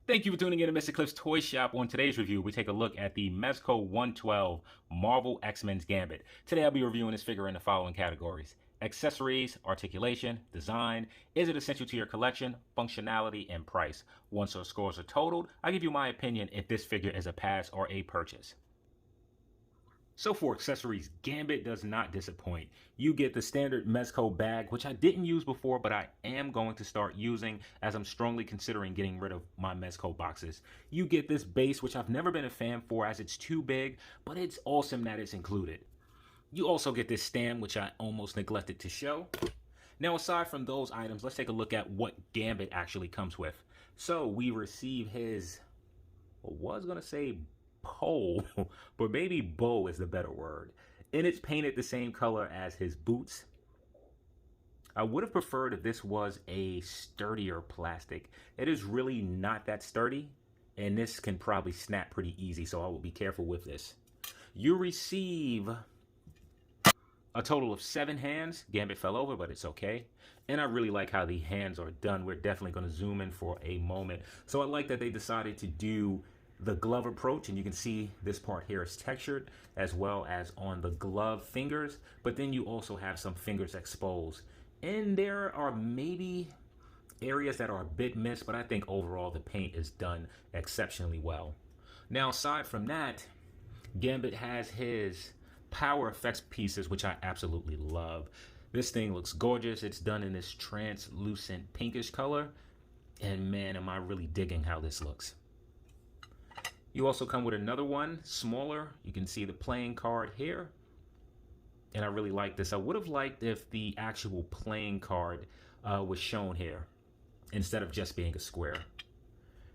Thank you for tuning in to Mr. Cliff's Toy Shop. On today's review, we take a look at the Mezco 112 Marvel Xmen Gambit. Today I'll be reviewing this figure in the following categories: accessories, articulation, design, is it essential to your collection, functionality, and price. Once our scores are totaled, I'll give you my opinion if this figure is a pass or a purchase. So for accessories, Gambit does not disappoint. You get the standard Mezco bag, which I didn't use before, but I am going to start using as I'm strongly considering getting rid of my Mezco boxes. You get this base, which I've never been a fan for as it's too big, but it's awesome that it's included. You also get this stand, which I almost neglected to show. Now, aside from those items, let's take a look at what Gambit actually comes with. So we receive his, I was going to say pole, but maybe bow is the better word. And it's painted the same color as his boots. I would have preferred if this was a sturdier plastic. It is really not that sturdy, and this can probably snap pretty easy, so I will be careful with this. You receive a total of 7 hands. Gambit fell over, but it's okay. And I really like how the hands are done. We're definitely going to zoom in for a moment. So I like that they decided to do the glove approach, and you can see this part here is textured as well as on the glove fingers, but then you also have some fingers exposed, and there are maybe areas that are a bit missed, but I think overall the paint is done exceptionally well. Now, aside from that, Gambit has his power effects pieces, which I absolutely love. This thing looks gorgeous. It's done in this translucent pinkish color, and man, am I really digging how this looks. You also come with another one, smaller. You can see the playing card here. And I really like this. I would have liked if the actual playing card was shown here instead of just being a square.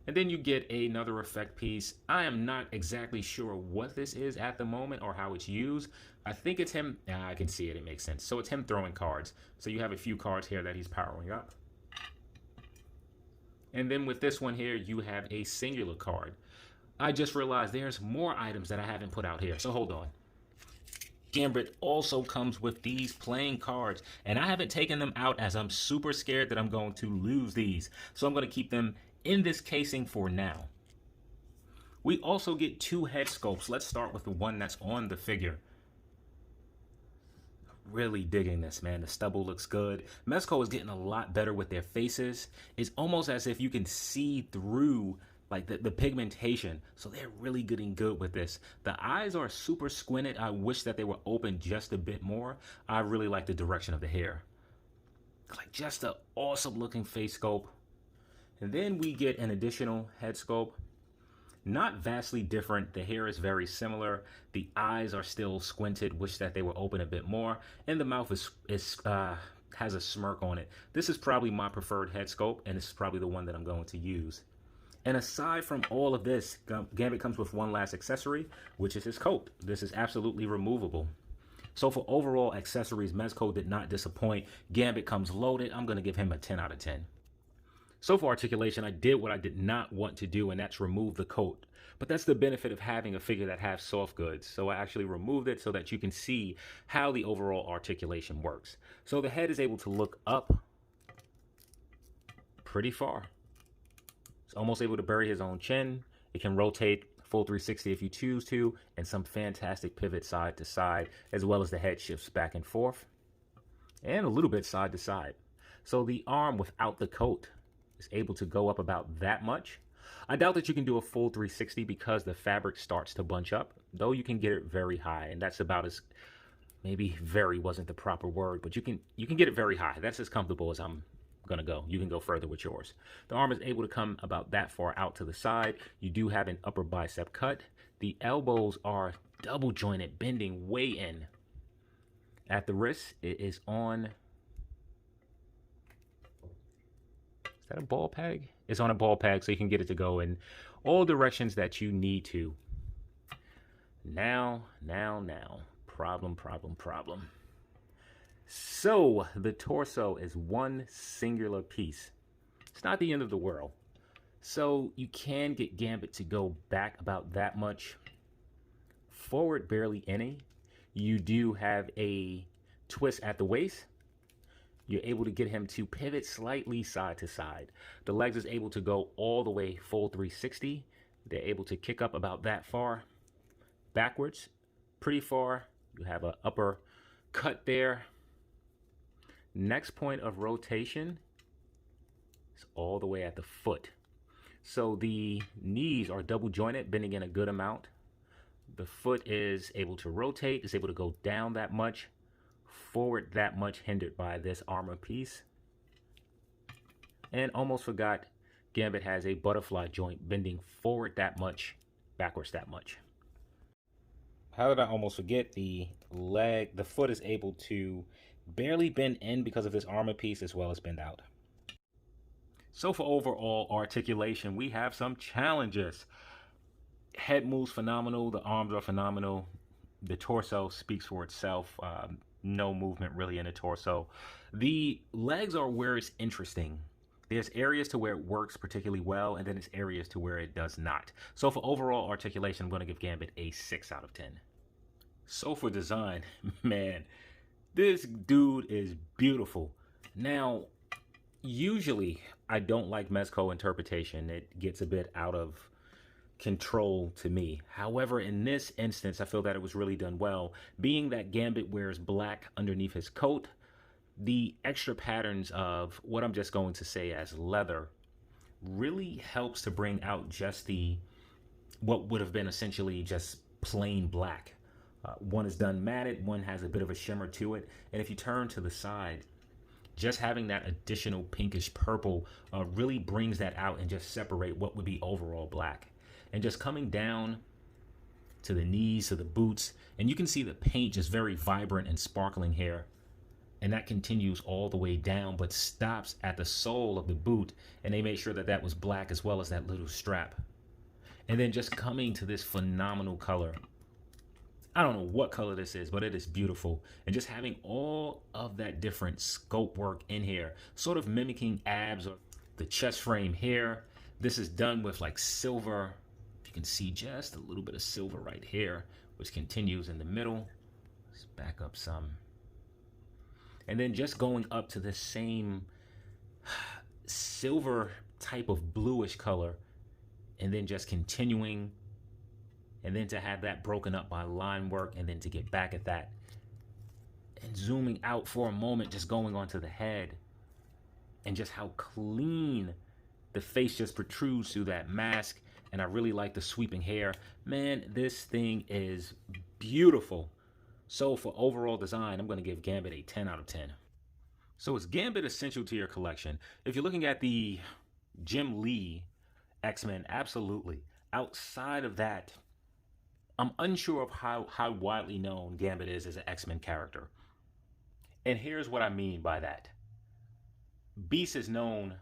And then you get another effect piece. I am not exactly sure what this is at the moment or how it's used. I think it's him. I can see it. It makes sense. So it's him throwing cards. So you have a few cards here that he's powering up. And then with this one here, you have a singular card. I just realized there's more items that I haven't put out here, so hold on. Gambit also comes with these playing cards, and I haven't taken them out as I'm super scared that I'm going to lose these. So I'm going to keep them in this casing for now. We also get 2 head sculpts. Let's start with the one that's on the figure. Really digging this, man. The stubble looks good. Mezco is getting a lot better with their faces. It's almost as if you can see through like the pigmentation, so they're really getting good with this. The eyes are super squinted. I wish that they were open just a bit more. I really like the direction of the hair. Like just an awesome looking face sculpt. And then we get an additional head sculpt. Not vastly different. The hair is very similar. The eyes are still squinted. Wish that they were open a bit more. And the mouth has a smirk on it. This is probably my preferred head sculpt, and this is probably the one that I'm going to use. And aside from all of this, Gambit comes with one last accessory, which is his coat. This is absolutely removable. So for overall accessories, Mezco did not disappoint. Gambit comes loaded. I'm going to give him a 10 out of 10. So for articulation, I did what I did not want to do, and that's remove the coat. But that's the benefit of having a figure that has soft goods. So I actually removed it so that you can see how the overall articulation works. So the head is able to look up pretty far. It's almost able to bury his own chin. It can rotate full 360 if you choose to, and some fantastic pivot side to side, as well as the head shifts back and forth, and a little bit side to side. So the arm without the coat is able to go up about that much. I doubt that you can do a full 360 because the fabric starts to bunch up, though you can get it very high, and that's about as, maybe very wasn't the proper word, but you can get it very high. That's as comfortable as I'm gonna go. You can go further with yours. The arm is able to come about that far out to the side. You do have an upper bicep cut. The elbows are double jointed, bending way in. At the wrist, it is on, is that a ball peg? It's on a ball peg, so you can get it to go in all directions that you need to. Now, problem. So the torso is one singular piece. It's not the end of the world. So you can get Gambit to go back about that much. Forward barely any. You do have a twist at the waist. you're able to get him to pivot slightly side to side. The legs is able to go all the way full 360. They're able to kick up about that far, backwards, pretty far. You have an upper cut there. Next point of rotation is all the way at the foot. So the knees are double jointed, bending in a good amount. The foot is able to rotate, is able to go down that much, forward that much, hindered by this armor piece. And almost forgot, Gambit has a butterfly joint bending forward that much, backwards that much. How did I almost forget? The foot is able to barely bend in because of this armor piece, as well as bend out. So for overall articulation, we have some challenges. Head moves phenomenal, the arms are phenomenal, the torso speaks for itself. No movement really in the torso. The legs are where it's interesting. There's areas to where it works particularly well, and then there's areas to where it does not. So for overall articulation, I'm going to give Gambit a 6 out of 10. So for design, man, this dude is beautiful. Now, usually I don't like Mezco interpretation. It gets a bit out of control to me. However, in this instance, I feel that it was really done well. Being that Gambit wears black underneath his coat, the extra patterns of what I'm just going to say as leather really helps to bring out just what would have been essentially just plain black. One is done matted, one has a bit of a shimmer to it, and if you turn to the side, just having that additional pinkish purple really brings that out and just separate what would be overall black. And just coming down to the knees, to the boots, and you can see the paint just very vibrant and sparkling here. And that continues all the way down, but stops at the sole of the boot. And they made sure that that was black, as well as that little strap. And then just coming to this phenomenal color. I don't know what color this is, but it is beautiful. And just having all of that different scope work in here, sort of mimicking abs or the chest frame here. This is done with like silver. You can see just a little bit of silver right here, which continues in the middle. Let's back up some. And then just going up to the same silver type of bluish color, and then just continuing, and then to have that broken up by line work, and then to get back at that. And zooming out for a moment, just going onto the head, and just how clean the face just protrudes through that mask. And I really like the sweeping hair. Man, this thing is beautiful. So for overall design, I'm going to give Gambit a 10 out of 10. So is Gambit essential to your collection? If you're looking at the Jim Lee X-Men, absolutely. Outside of that, I'm unsure of how widely known Gambit is as an X-Men character. And here's what I mean by that. Beast is known,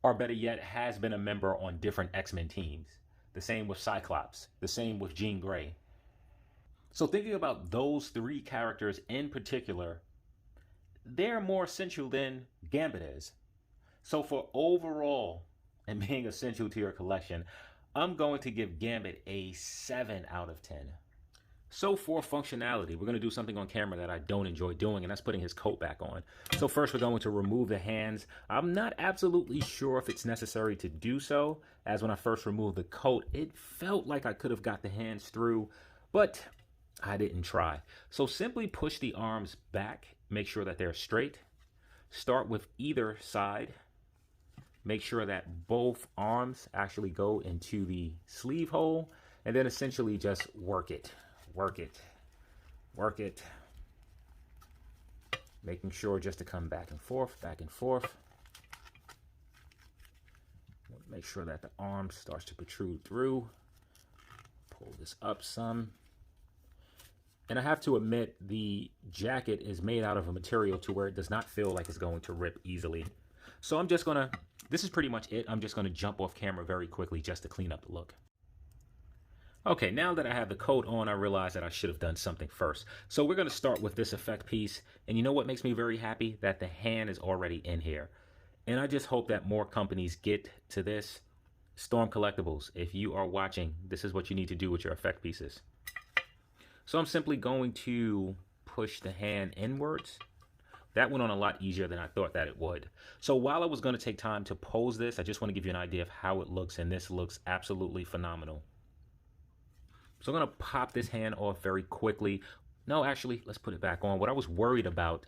or better yet, has been a member on different X-Men teams. The same with Cyclops, the same with Jean Grey. So thinking about those three characters in particular, they're more essential than Gambit is. So for overall and being essential to your collection, I'm going to give Gambit a 7 out of 10. So for functionality, we're going to do something on camera that I don't enjoy doing, and that's putting his coat back on. So first we're going to remove the hands. I'm not absolutely sure if it's necessary to do so, as when I first removed the coat, it felt like I could have got the hands through, but I didn't try. So simply push the arms back, make sure that they're straight. Start with either side. Make sure that both arms actually go into the sleeve hole, and then essentially just work it. Work it. Making sure just to come back and forth. Make sure that the arm starts to protrude through. Pull this up some. And I have to admit, the jacket is made out of a material to where it does not feel like it's going to rip easily. So I'm just gonna, this is pretty much it. I'm just gonna jump off camera very quickly just to clean up the look. Okay, now that I have the coat on, I realize that I should have done something first. So we're going to start with this effect piece. And you know what makes me very happy? That the hand is already in here. And I just hope that more companies get to this. Storm Collectibles, if you are watching, this is what you need to do with your effect pieces. So I'm simply going to push the hand inwards. That went on a lot easier than I thought that it would. So while I was going to take time to pose this, I just want to give you an idea of how it looks, and this looks absolutely phenomenal. So I'm going to pop this hand off very quickly. No, actually, let's put it back on. What I was worried about,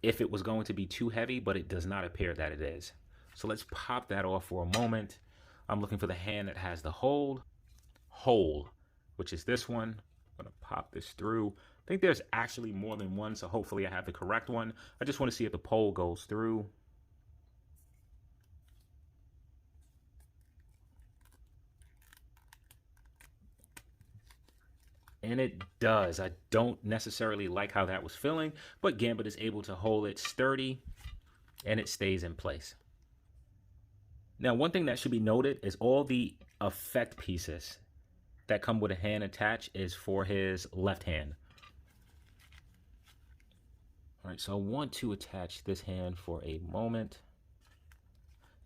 if it was going to be too heavy, but it does not appear that it is. So let's pop that off for a moment. I'm looking for the hand that has the hole, which is this one. I'm going to pop this through. I think there's actually more than one, so hopefully I have the correct one. I just want to see if the pole goes through. And it does. I don't necessarily like how that was feeling, but Gambit is able to hold it sturdy and it stays in place. Now, one thing that should be noted is all the effect pieces that come with a hand attached is for his left hand. All right, so I want to attach this hand for a moment.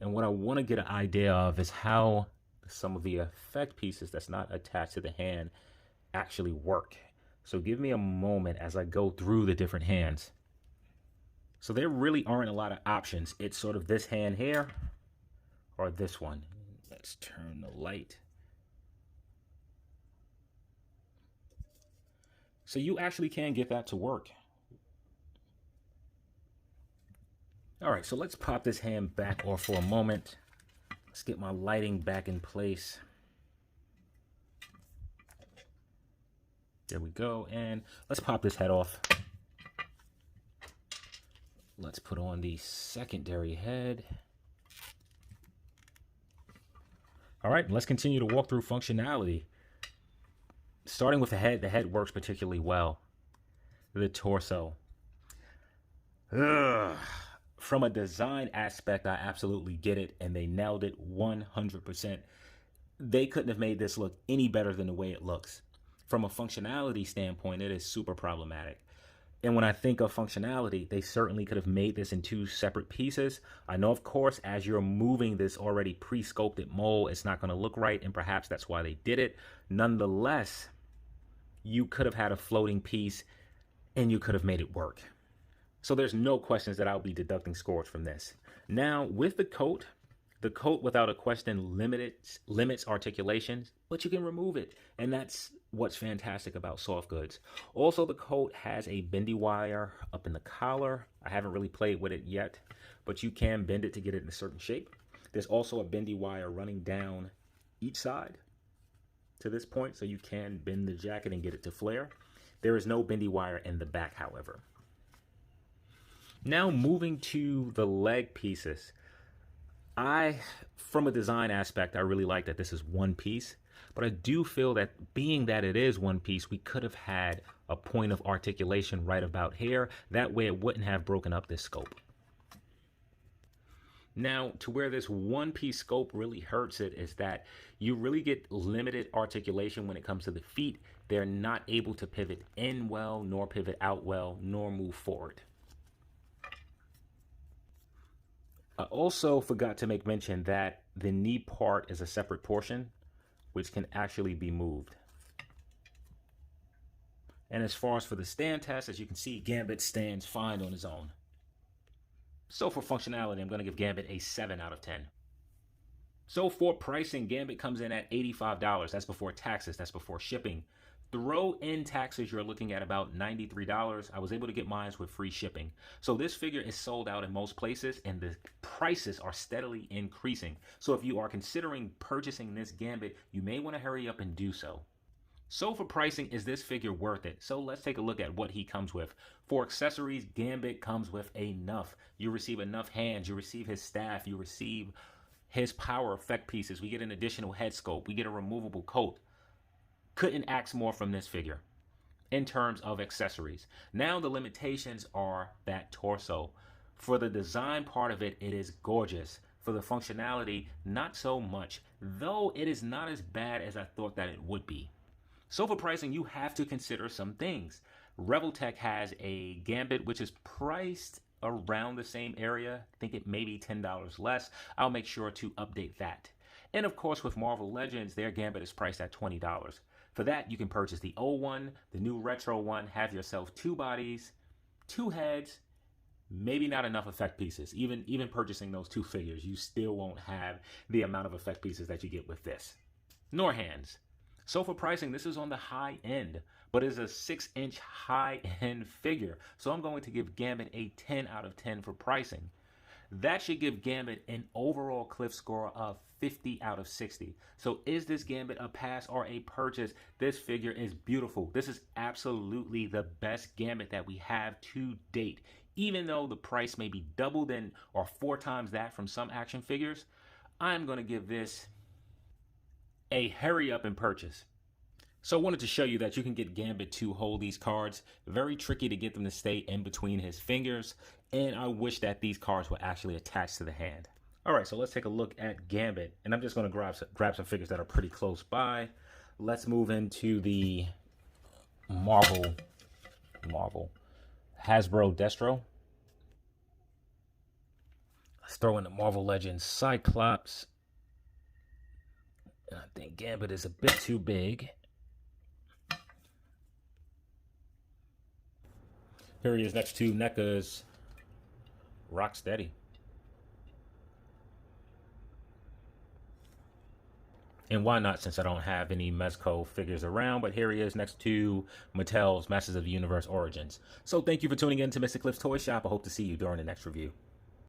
And what I want to get an idea of is how some of the effect pieces that's not attached to the hand actually work. So give me a moment as I go through the different hands. So there really aren't a lot of options. It's sort of this hand here or this one. Let's turn the light. So you actually can get that to work. All right, so let's pop this hand back off for a moment. Let's get my lighting back in place. There we go, and let's pop this head off. Let's put on the secondary head. All right, let's continue to walk through functionality. Starting with the head works particularly well. The torso. Ugh. From a design aspect, I absolutely get it, and they nailed it 100%. They couldn't have made this look any better than the way it looks. From a functionality standpoint, it is super problematic. And when I think of functionality, they certainly could have made this in two separate pieces. I know, of course, as you're moving this already pre-sculpted mold, it's not going to look right, and perhaps that's why they did it. Nonetheless, you could have had a floating piece, and you could have made it work. So there's no questions that I'll be deducting scores from this. Now, with the coat without a question limits articulations, but you can remove it. And that's what's fantastic about soft goods. Also, the coat has a bendy wire up in the collar. I haven't really played with it yet, but you can bend it to get it in a certain shape. There's also a bendy wire running down each side to this point, so you can bend the jacket and get it to flare. There is no bendy wire in the back, however. Now moving to the leg pieces. From a design aspect, I really like that this is one piece, but I do feel that being that it is one piece, we could have had a point of articulation right about here. That way it wouldn't have broken up this scope. Now, to where this one piece scope really hurts it is that you really get limited articulation when it comes to the feet. They're not able to pivot in well, nor pivot out well, nor move forward. I also forgot to make mention that the knee part is a separate portion, which can actually be moved. And as far as for the stand test, as you can see, Gambit stands fine on his own. So for functionality, I'm going to give Gambit a 7 out of 10. So for pricing, Gambit comes in at $85. That's before taxes, that's before shipping. Throw in taxes, you're looking at about $93. I was able to get mine with free shipping. So this figure is sold out in most places, and the prices are steadily increasing. So if you are considering purchasing this Gambit, you may want to hurry up and do so. So for pricing, is this figure worth it? So let's take a look at what he comes with. For accessories, Gambit comes with enough. You receive enough hands, you receive his staff, you receive his power effect pieces. We get an additional head sculpt, we get a removable coat. Couldn't ask more from this figure in terms of accessories. Now the limitations are that torso. For the design part of it, it is gorgeous. For the functionality, not so much, though it is not as bad as I thought that it would be. So for pricing, you have to consider some things. Reveltech has a Gambit, which is priced around the same area. I think it may be $10 less. I'll make sure to update that. And of course, with Marvel Legends, their Gambit is priced at $20. For that, you can purchase the old one, the new retro one, have yourself 2 bodies, 2 heads, maybe not enough effect pieces. Even purchasing those two figures, you still won't have the amount of effect pieces that you get with this. Nor hands. So for pricing, this is on the high end, but it's a 6-inch high-end figure. So I'm going to give Gambit a 10 out of 10 for pricing. That should give Gambit an overall Cliff score of 50 out of 60. So is this Gambit a pass or a purchase? This figure is beautiful. This is absolutely the best Gambit that we have to date. Even though the price may be double than or 4 times that from some action figures, I'm going to give this a hurry up and purchase. So I wanted to show you that you can get Gambit to hold these cards. Very tricky to get them to stay in between his fingers. And I wish that these cards were actually attached to the hand. All right, so let's take a look at Gambit. And I'm just going to grab some figures that are pretty close by. Let's move into the Marvel Hasbro Destro. Let's throw in the Marvel Legends Cyclops. And I think Gambit is a bit too big. Here he is next to NECA's Rocksteady. And why not, since I don't have any Mezco figures around, but here he is next to Mattel's Masters of the Universe Origins. So thank you for tuning in to Mr. Cliff's Toy Shop. I hope to see you during the next review.